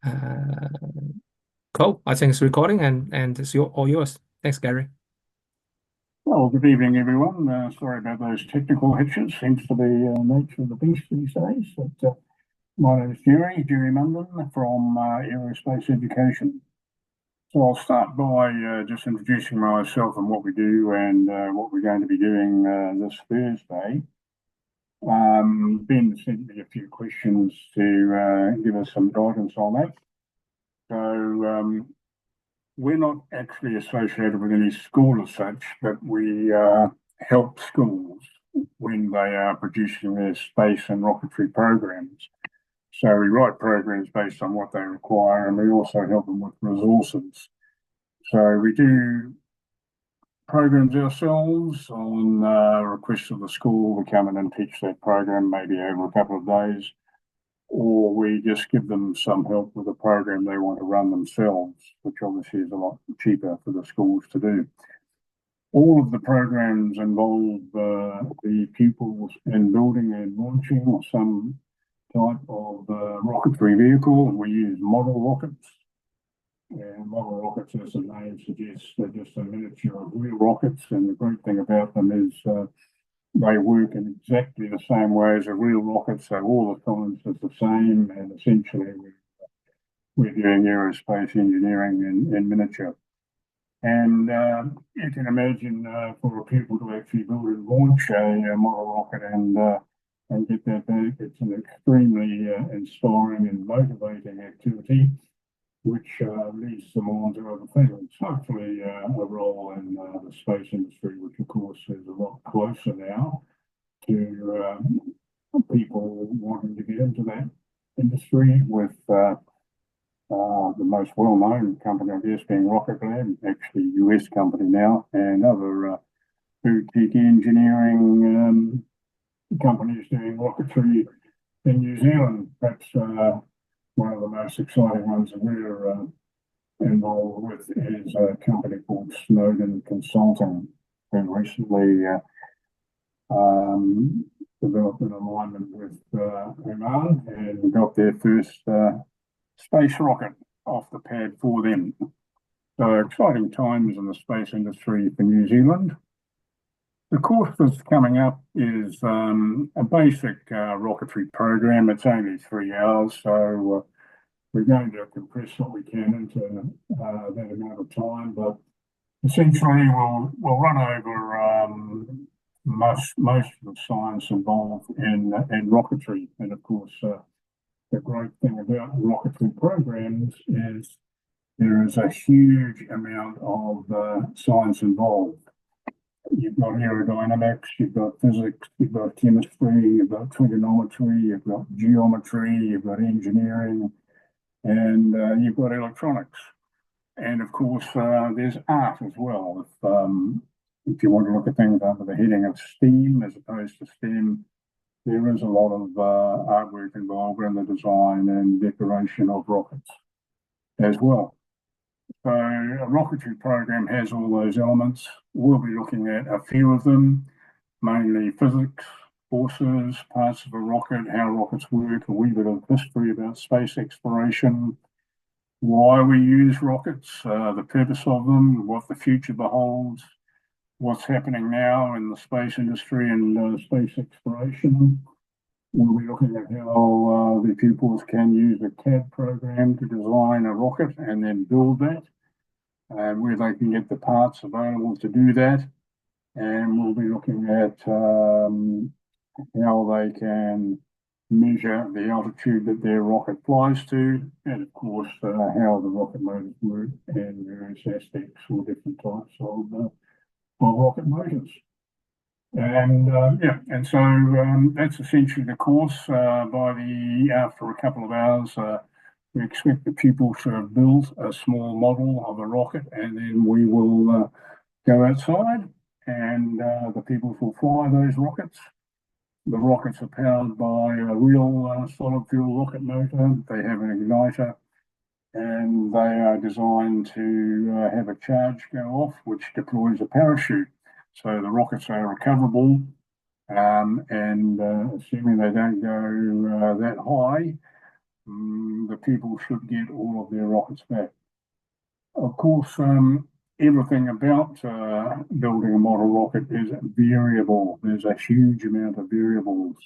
Uh, cool. I think it's recording and it's all yours. Thanks, Gary. Well, good evening, everyone. Sorry about those technical hitches. Seems to be nature of the beast these days. But my name is Gerry Munden from Aerospace Education. So I'll start by just introducing myself and what we do and what we're going to be doing this Thursday. Ben sent me a few questions to give us some guidance on that. So we're not actually associated with any school as such, but we help schools when they are producing their space and rocketry programs. So we write programs based on what they require, and we also help them with resources. So we do programs ourselves on request of the school. We come in and teach that program maybe over a couple of days, or we just give them some help with a program they want to run themselves, which obviously is a lot cheaper for the schools to do. All of the programs involve the pupils in building and launching some type of rocketry vehicle. We use model rockets. And model rockets, as the name suggests, they're just a miniature of real rockets. And the great thing about them is they work in exactly the same way as a real rocket. So all the science is the same. And essentially, we're doing aerospace engineering in miniature. And you can imagine for a pupil to actually build and launch a model rocket and get that back, it's an extremely inspiring and motivating activity, which leads them on to other things. Hopefully, a role in the space industry, which of course is a lot closer now to people wanting to get into that industry with the most well-known company, I guess, being Rocket Lab, actually a US company now, and other boutique engineering companies doing rocketry in New Zealand. Perhaps one of the most exciting ones that we're involved with is a company called Snowden Consulting, who recently developed an alignment with Oman and got their first space rocket off the pad for them. So exciting times in the space industry for New Zealand. The course that's coming up is a basic rocketry program. It's only 3 hours, so we're going to compress what we can into that amount of time. But essentially, we'll run over most of the science involved in rocketry, and of course. The great thing about rocketry programs is there is a huge amount of science involved. You've got aerodynamics, you've got physics, you've got chemistry, you've got trigonometry, you've got geometry, you've got engineering, and you've got electronics. And of course, there's art as well. If you want to look at things under the heading of STEAM as opposed to STEM, there is a lot of artwork involved in the design and decoration of rockets as well. So a rocketry program has all those elements. We'll be looking at a few of them, mainly physics, forces, parts of a rocket, how rockets work, a wee bit of history about space exploration, why we use rockets, the purpose of them, what the future beholds, what's happening now in the space industry and space exploration. We'll be looking at how the pupils can use a CAD program to design a rocket and then build that, and where they can get the parts available to do that. And we'll be looking at how they can measure the altitude that their rocket flies to, and of course, how the rocket motors work and various aspects or different types of rocket motors. And and so that's essentially the course. After a couple of hours, we expect the pupils to have built a small model of a rocket, and then we will go outside, and the pupils will fly those rockets. The rockets are powered by a real solid fuel rocket motor. They have an igniter, and they are designed to have a charge go off, which deploys a parachute. So the rockets are recoverable, and assuming they don't go that high, the pupils should get all of their rockets back. Of course, everything about building a model rocket is variable. There's a huge amount of variables: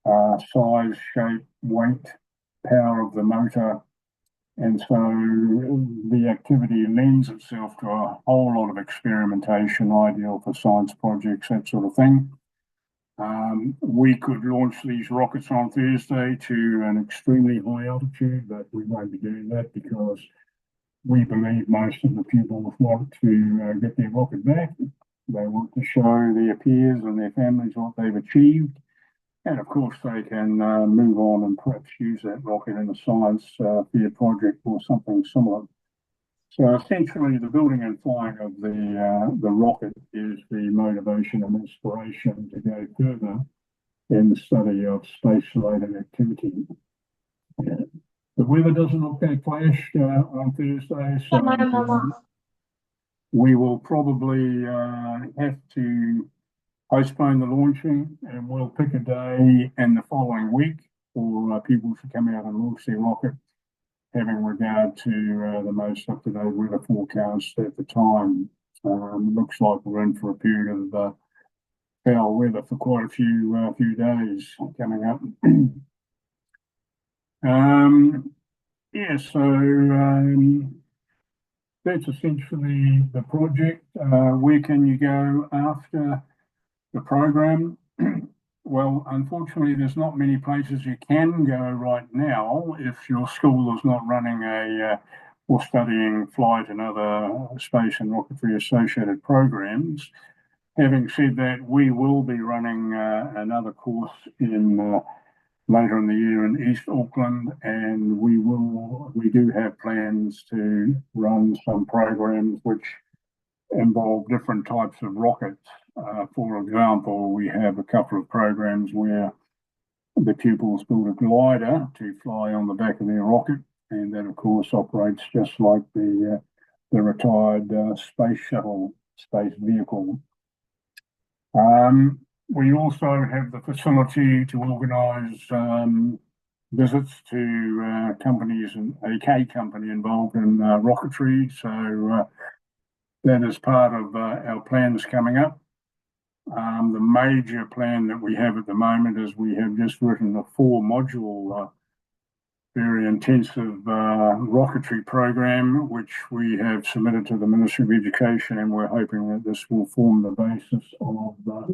size, shape, weight, power of the motor. And so the activity lends itself to a whole lot of experimentation, ideal for science projects, that sort of thing. We could launch these rockets on Thursday to an extremely high altitude, but we won't be doing that because we believe most of the pupils want to get their rocket back. They want to show their peers and their families what they've achieved. And of course, they can move on and perhaps use that rocket in a science fair project or something similar. So essentially, the building and flying of the rocket is the motivation and inspiration to go further in the study of space-related activity. The weather doesn't look that flash on Thursday, so we will probably have to postpone the launching, and we'll pick a day in the following week for people to come out and launch their rocket, having regard to the most up-to-date weather forecast at the time. Looks like we're in for a period of foul weather for quite a few days coming up. Yeah, so that's essentially the project. Where can you go after the program? Well, unfortunately, there's not many places you can go right now if your school is not running or studying flight and other space and rocketry associated programs. Having said that, we will be running another course in later in the year in East Auckland, and we do have plans to run some programs which involve different types of rockets. For example, we have a couple of programs where the pupils build a glider to fly on the back of their rocket, and that, of course, operates just like the retired space shuttle space vehicle. We also have the facility to organise visits to companies, and a K company involved in rocketry. So that is part of our plans coming up. The major plan that we have at the moment is we have just written a 4-module, very intensive rocketry program, which we have submitted to the Ministry of Education, and we're hoping that this will form the basis of a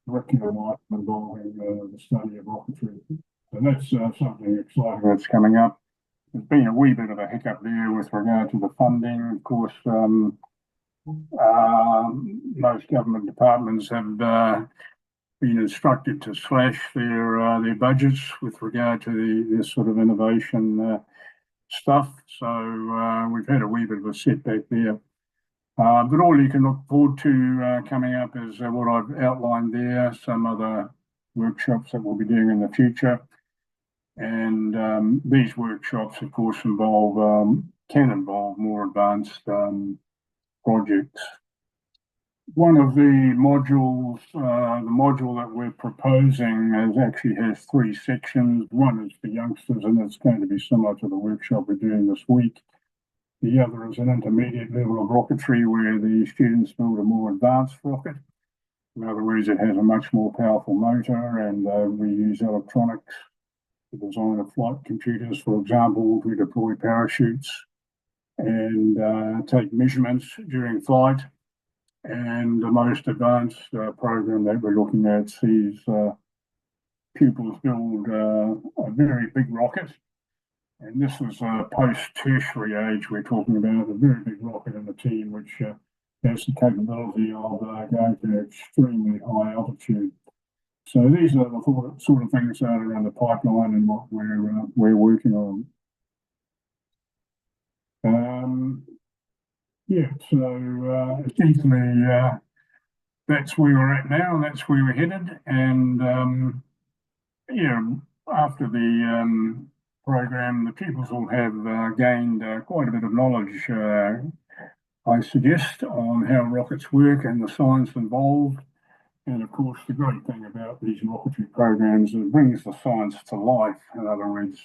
curriculum item involving the study of rocketry. So that's something exciting that's coming up. There's been a wee bit of a hiccup there with regard to the funding. Of course, most government departments have been instructed to slash their budgets with regard to this sort of innovation stuff. So we've had a wee bit of a setback there. But all you can look forward to coming up is what I've outlined there, some other workshops that we'll be doing in the future. And these workshops, of course, can involve more advanced projects. One of the modules, the module that we're proposing actually has 3 sections. One is for youngsters, and it's going to be similar to the workshop we're doing this week. The other is an intermediate level of rocketry where the students build a more advanced rocket. In other words, it has a much more powerful motor, and we use electronics to design of flight computers, for example, to deploy parachutes and take measurements during flight. And the most advanced program that we're looking at sees pupils build a very big rocket. And this is a post-tertiary age we're talking about, a very big rocket in the team, which has the capability of going to extremely high altitude. So these are the sort of things that are in the pipeline and what we're working on. Yeah, so essentially that's where we're at now, and that's where we're headed. And yeah, after the program, the pupils will have gained quite a bit of knowledge, I suggest, on how rockets work and the science involved. And of course, the great thing about these rocketry programs is it brings the science to life. In other words,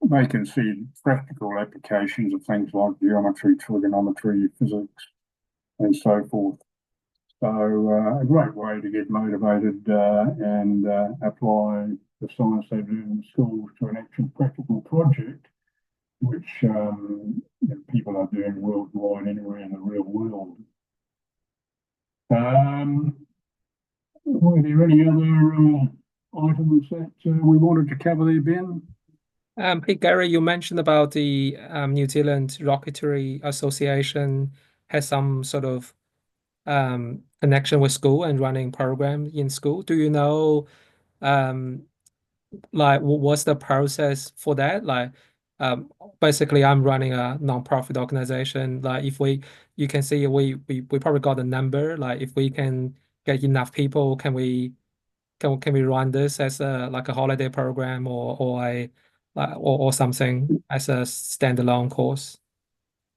they can see practical applications of things like geometry, trigonometry, physics, and so forth. So a great way to get motivated and apply the science they do in schools to an actual practical project, which people are doing worldwide anywhere in the real world. Um, were there any other items that we wanted to cover there, Ben? Hey Gary, you mentioned about the New Zealand Rocketry Association has some sort of connection with school and running program in school. Do you know um, like what's the process for that? Like um, basically I'm running a non-profit organization. Like if you can see we probably got a number. Like if we can get enough people, can we run this as a like a holiday program or a or something as a standalone course?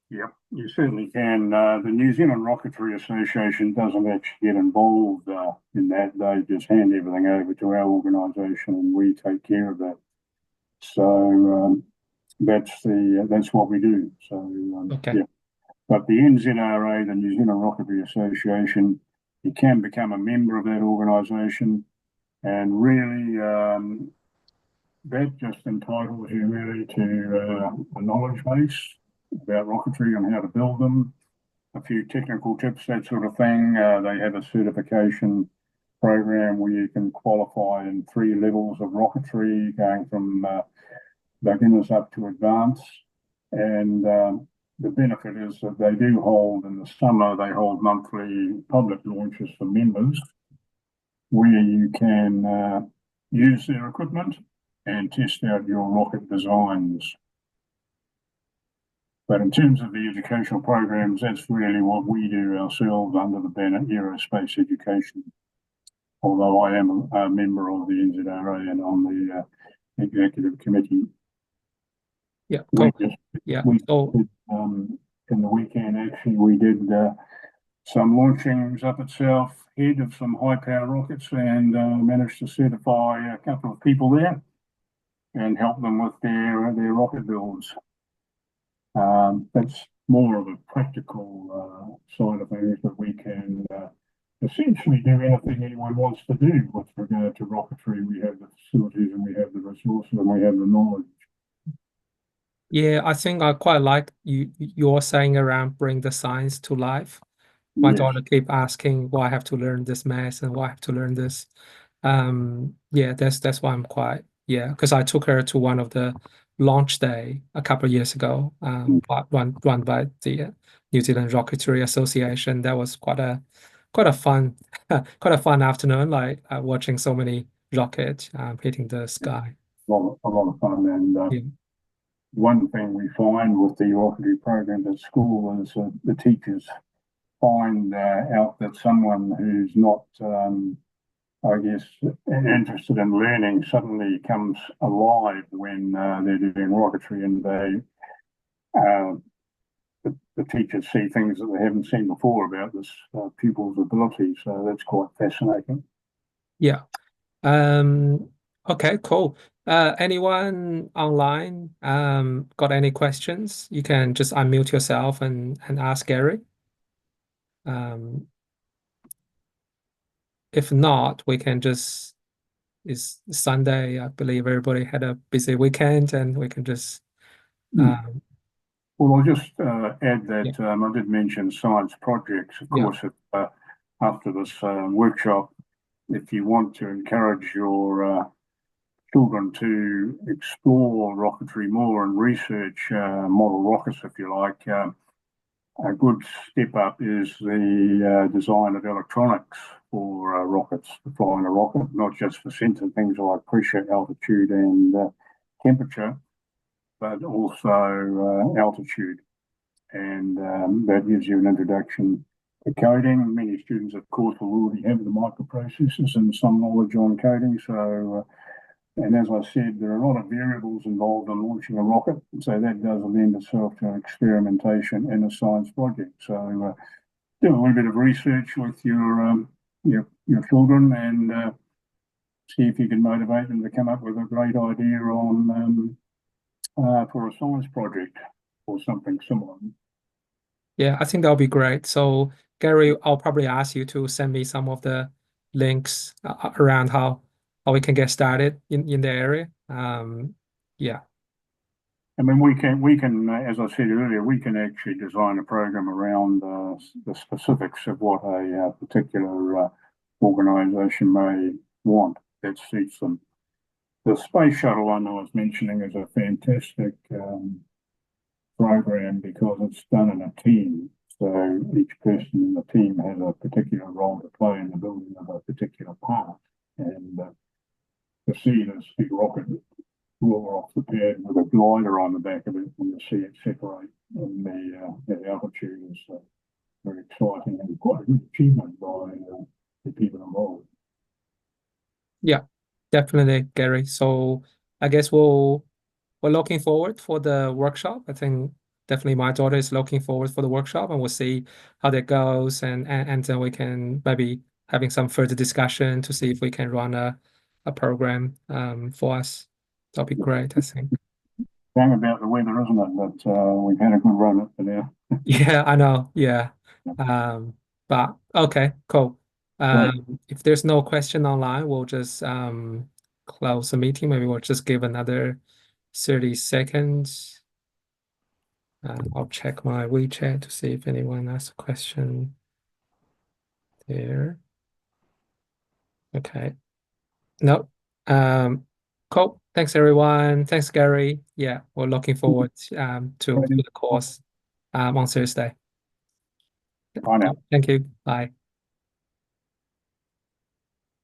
Yep, you certainly can. The New Zealand Rocketry Association doesn't actually get involved in that. They just hand everything over to our organisation, and we take care of that. So that's what we do. So Okay. yeah, but the NZRA, the New Zealand Rocketry Association, you can become a member of that organisation, and really that just entitles you really to a knowledge base about rocketry and how to build them, a few technical tips, that sort of thing. They have a certification program where you can qualify in 3 levels of rocketry, going from beginners up to advanced. And the benefit is that they do hold in the summer, they hold monthly public launches for members where you can use their equipment and test out your rocket designs. But in terms of the educational programs, that's really what we do ourselves under the banner Aerospace Education. Although I am a member of the NZRA and on the executive committee, Yeah, we cool. just Yeah. we So did, in the weekend actually we did some launchings up at South Head of some high power rockets and managed to certify a couple of people there and help them with their rocket builds. That's more of a practical side of things, but we can essentially do anything anyone wants to do with regard to rocketry. We have the facilities and we have the resources and we have the knowledge. yeah, I think I quite like you're saying around bring the science to life. My Yes. daughter keep asking why I have to learn this math and why I have to learn this. Yeah, that's why I'm quite yeah, because I took her to one of the launch day a couple of years ago, run by the New Zealand Rocketry Association. That was quite a fun quite a fun afternoon, like watching so many rockets hitting the sky. A lot of fun. And Yeah, one thing we find with the rocketry programs at school is the teachers find out that someone who's not I guess, interested in learning suddenly comes alive when they're doing rocketry and uh, the teachers see things that they haven't seen before about this pupil's ability. So that's quite fascinating. yeah. Okay, cool. Anyone online got any questions? You can just unmute yourself and ask Gary. Um, if not, we can just it's Sunday. I believe everybody had a busy weekend, and we can just Hmm. um, Well, I'll just add yeah, that I did mention science projects. Of yeah, course, after this workshop, if you want to encourage your children to explore rocketry more and research model rockets, if you like, a good step up is the design of electronics for rockets, flying a rocket, not just for sensing things like pressure, altitude, and temperature, but also altitude. And that gives you an introduction to coding. Many students, of course, will already have the microprocessors and some knowledge on coding. So, and as I said, there are a lot of variables involved in launching a rocket. So that does lend itself to experimentation in a science project. So do a little bit of research with your children and see if you can motivate them to come up with a great idea on for a science project or something similar. Yeah, I think that'll be great. So, Gary, I'll probably ask you to send me some of the links around how we can get started in the area. Yeah, I mean, we can, as I said earlier, we can actually design a program around the specifics of what a particular organisation may want that suits them. The space shuttle one I was mentioning is a fantastic program because it's done in a team. So each person in the team has a particular role to play in the building of a particular part. And to see this big rocket roar off the pad with a glider on the back of it and to see it separate in the altitude is very exciting and quite a good achievement by the people involved. yeah, definitely, Gary. So I guess we're looking forward for the workshop. I think definitely my daughter is looking forward for the workshop, and we'll see how that goes, and then we can maybe having some further discussion to see if we can run a program for us. That'll be great, I think. Shame about the weather, isn't it? But we've had a good run up to now. Yeah, I know. Yeah. But okay, cool. Right. If there's no question online, we'll just close the meeting. Maybe we'll just give another 30 seconds. I'll check my WeChat to see if anyone has a question there. Okay. No. Um, cool. Thanks everyone. Thanks, Gary. Yeah, we're looking forward to the course on Thursday. Bye now. Thank you. Bye.